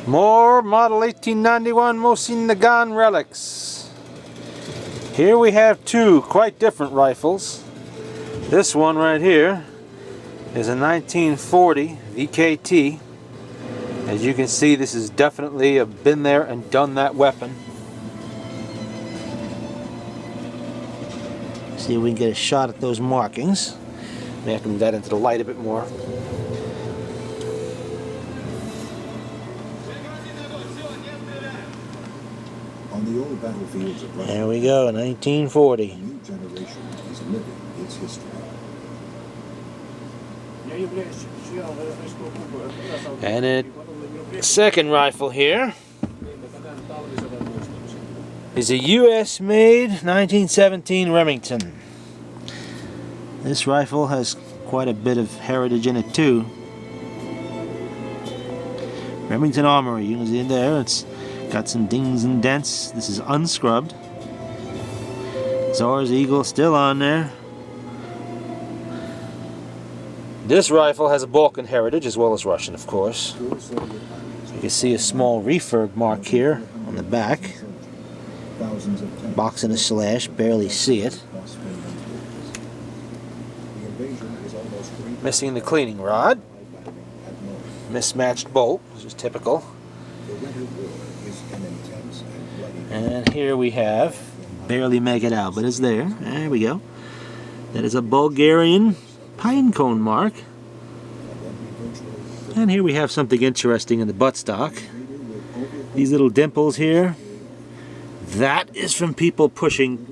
More model 1891 Mosin Nagant relics. Here we have two quite different rifles. This one right here is a 1940 VKT. As you can see, this is definitely a been there and done that weapon. See if we can get a shot at those markings. Maybe I can move that into the light a bit more. On the old battlefields of Russia, there we go, 1940. a new generation is living its history. And a second rifle here is a US made 1917 Remington. This rifle has quite a bit of heritage in it too. Remington Armory, you can see it there. It's got some dings and dents. This is unscrubbed. Zor's Eagle still on there. This rifle has a Balkan heritage as well as Russian, of course. You can see a small refurb mark here on the back. Box and a slash, barely see it. Missing the cleaning rod. Mismatched bolt, which is typical. And here we have, barely make it out, but it's there. There we go. That is a Bulgarian pine cone mark. And here we have something interesting in the buttstock. These little dimples here. That is from people pushing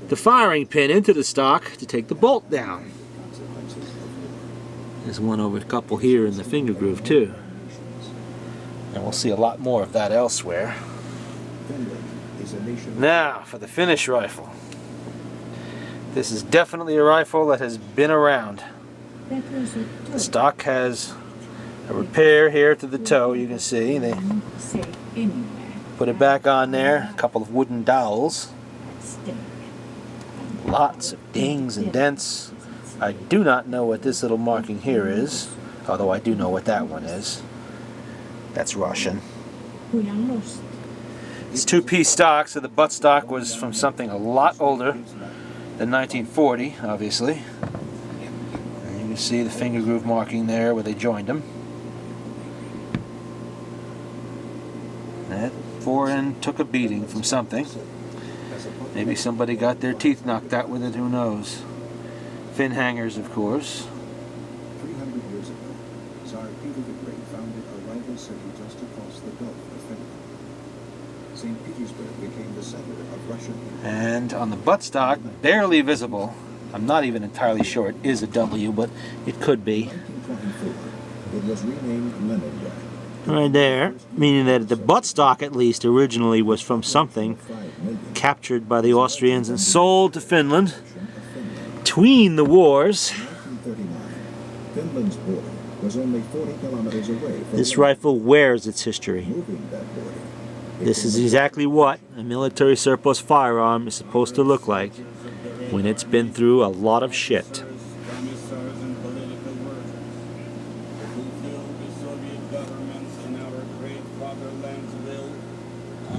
the firing pin into the stock to take the bolt down. There's one over a couple here in the finger groove too. And we'll see a lot more of that elsewhere. Now for the Finnish rifle. This is definitely a rifle that has been around. The stock has a repair here to the toe, you can see. They put it back on there, a couple of wooden dowels. Lots of dings and dents. I do not know what this little marking here is, although I do know what that one is. That's Russian. It's two-piece stock, so the buttstock was from something a lot older than 1940, obviously. And you can see the finger groove marking there where they joined them. That forend took a beating from something. Maybe somebody got their teeth knocked out with it, who knows. Fin hangers, of course. 300 years ago, Tsar Peter the Great founded a rival city just across the Gulf of Finland. St. Petersburg became the center of Russian. And on the buttstock, barely visible. I'm not even entirely sure it is a W, but it could be. In 1924, it was renamed Leningrad. Right there, meaning that the buttstock at least originally was from something captured by the Austrians and sold to Finland between the wars. Finland's border was only 40 kilometers away from this rifle wears its history. This is exactly what a military surplus firearm is supposed to look like when it's been through a lot of shit.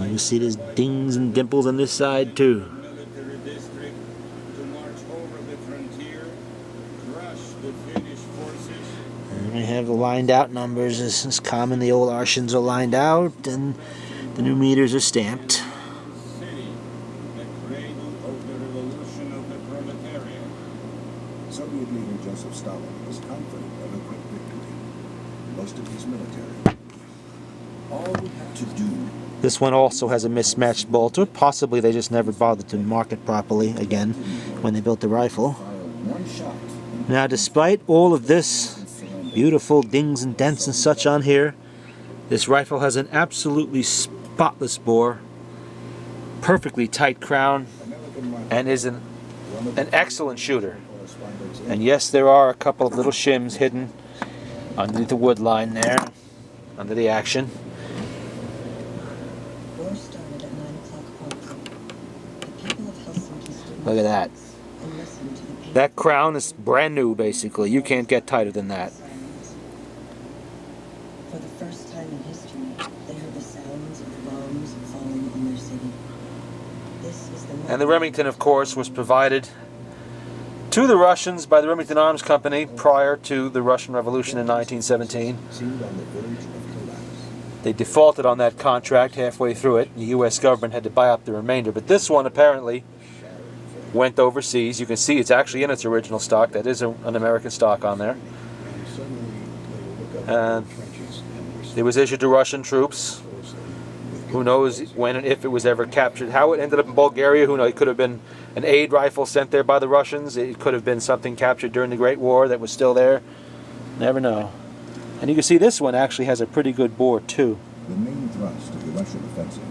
You see there's dings and dimples on this side too. And we have the lined out numbers as common. The old Arshins are lined out and the new meters are stamped. Soviet leader Joseph Stalin was confident of a quick victory. Most of his military. All we had to do. This one also has a mismatched bolt, or possibly they just never bothered to mark it properly again when they built the rifle. Now, despite all of this beautiful dings and dents and such on here, this rifle has an absolutely spotless bore, perfectly tight crown, and is an excellent shooter. And yes, there are a couple of little shims hidden underneath the wood line there, under the action. Look at that. That crown is brand new, basically. You can't get tighter than that. first time in history, they heard the sounds of bombs falling on their city. This is the And the Remington, of course, was provided to the Russians by the Remington Arms Company prior to the Russian Revolution in 1917. Seemed on the verge of collapse. They defaulted on that contract halfway through it. The U.S. government had to buy up the remainder. But this one apparently went overseas. You can see it's actually in its original stock. That is an American stock on there. And suddenly they would look up And at the trenches and were it was issued to Russian troops. Who knows when and if it was ever captured. How it ended up in Bulgaria, who knows? It could have been an aid rifle sent there by the Russians. It could have been something captured during the Great War that was still there. Never know. And you can see this one actually has a pretty good bore too. The main thrust of the Russian offensive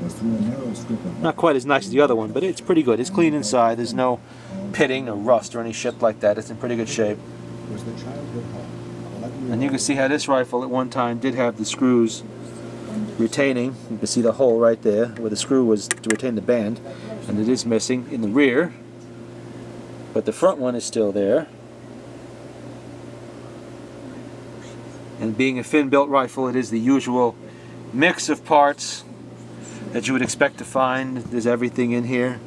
was through a narrow strip of Not quite as nice as the other one, but it's pretty good. It's clean inside. There's no pitting or rust or any shit like that. It's in pretty good shape. was the childhood home of 11-year-old And you can see how this rifle at one time did have the screws retaining. You can see the hole right there where the screw was to retain the band, and it is missing in the rear, but the front one is still there. And being a fin-built rifle, it is the usual mix of parts that you would expect to find. There's everything in here.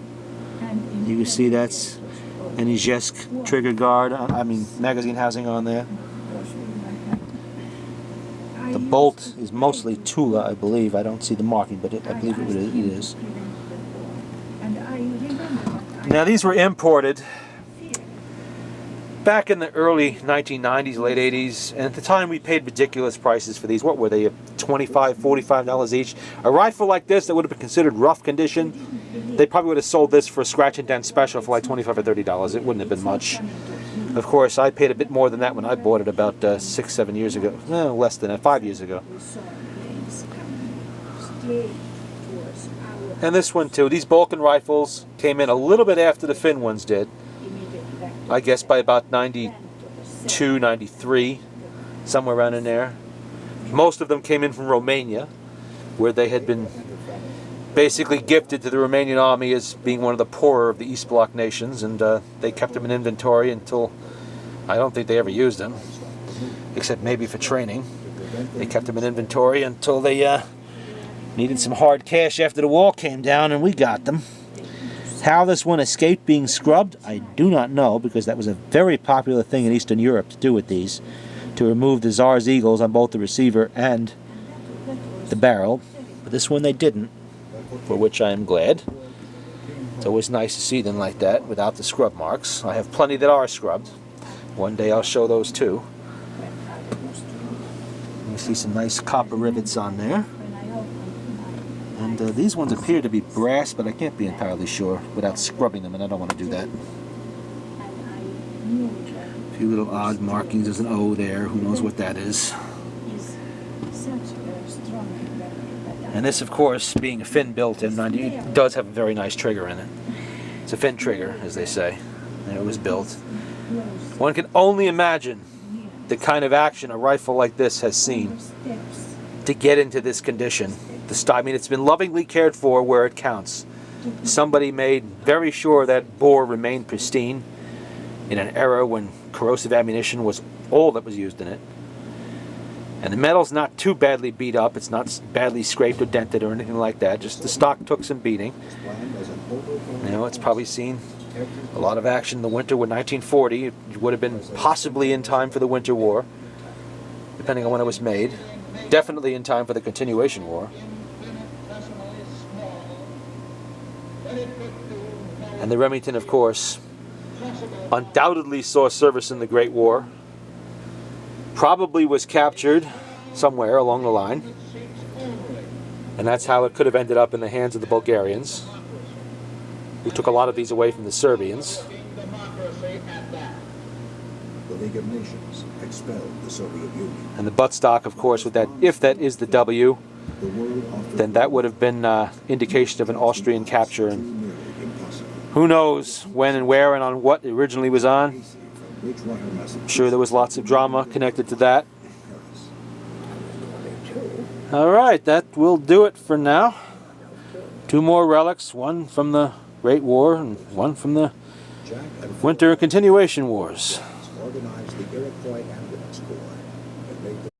You can see that's an Ijesk trigger guard, magazine housing on there. The bolt is mostly Tula, I believe. I don't see the marking, but I believe it is. Now these were imported back in the early 1990s, late 80s, and at the time we paid ridiculous prices for these. What were they? $25, $45 each. A rifle like this that would have been considered rough condition, they probably would have sold this for a scratch and dent special for like $25 or $30. It wouldn't have been much. Of course, I paid a bit more than that when I bought it about 6-7 years ago. No, less than that, 5 years ago. And this one too. These Balkan rifles came in a little bit after the Finn ones did. I guess by about 92, 93, somewhere around in there. Most of them came in from Romania, where they had been basically gifted to the Romanian army as being one of the poorer of the East Bloc nations, and they kept them in inventory until, I don't think they ever used them, except maybe for training. They kept them in inventory until they needed some hard cash after the wall came down, and we got them. How this one escaped being scrubbed, I do not know, because that was a very popular thing in Eastern Europe to do with these, to remove the Tsar's eagles on both the receiver and the barrel. But this one they didn't, for which I am glad. It's always nice to see them like that without the scrub marks. I have plenty that are scrubbed. One day I'll show those too. You see some nice copper rivets on there. And these ones appear to be brass, but I can't be entirely sure without scrubbing them, and I don't want to do that. A few little odd markings. There's an O there. Who knows what that is? And this, of course, being a Finn-built M90, does have a very nice trigger in it. It's a Finn trigger, as they say, and it was built. One can only imagine the kind of action a rifle like this has seen to get into this condition. I mean, it's been lovingly cared for where it counts. Somebody made very sure that bore remained pristine in an era when corrosive ammunition was all that was used in it. And the metal's not too badly beat up. It's not badly scraped or dented or anything like that. Just the stock took some beating. You know, it's probably seen a lot of action in the winter with 1940. It would have been possibly in time for the Winter War, depending on when it was made. Definitely in time for the Continuation War. And the Remington, of course, undoubtedly saw service in the Great War. Probably was captured somewhere along the line. And that's how it could have ended up in the hands of the Bulgarians, who took a lot of these away from the Serbians. The League of Nations expelled the Soviet Union. And the buttstock, of course, with that, if that is the W, The world offered then that would have been indication of an Austrian capture. And nearly impossible. who knows when and where and on what it originally was on. From Bridgewater, I'm Massachusetts, sure there was lots of drama connected to that. Alright, that will do it for now. 2 more relics, one from the Great War and one from the Jack and Winter Continuation Wars. organized the Iroquois